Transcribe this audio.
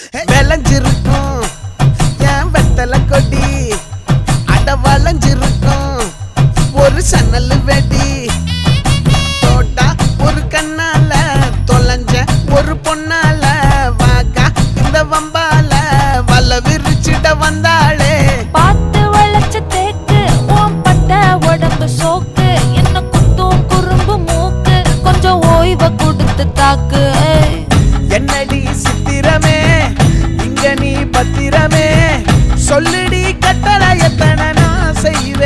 விளைஞ்சிருக்கும் என் வெத்தலை கொடி அட வளைஞ்சிருக்கும் ஒரு சன்னல் வெடி தோட்டா ஒரு கண்ணால தொலைஞ்ச ஒரு பொண்ணால வாக்கா இந்த வம்பால வல விரிச்சிட வந்தாளே பார்த்து வளைச்ச தேக்கு ஓம் பட்ட உடம்பு சோக்கு என்ன குத்தும் குறும்பு மூக்கு கொஞ்சம் ஓய்வை கொடுத்து தாக்கு என்னடி சித்திரமே இங்க நீ பத்திரமே சொல்லுடி கட்டளை எத்தனை நான் செய்வேன்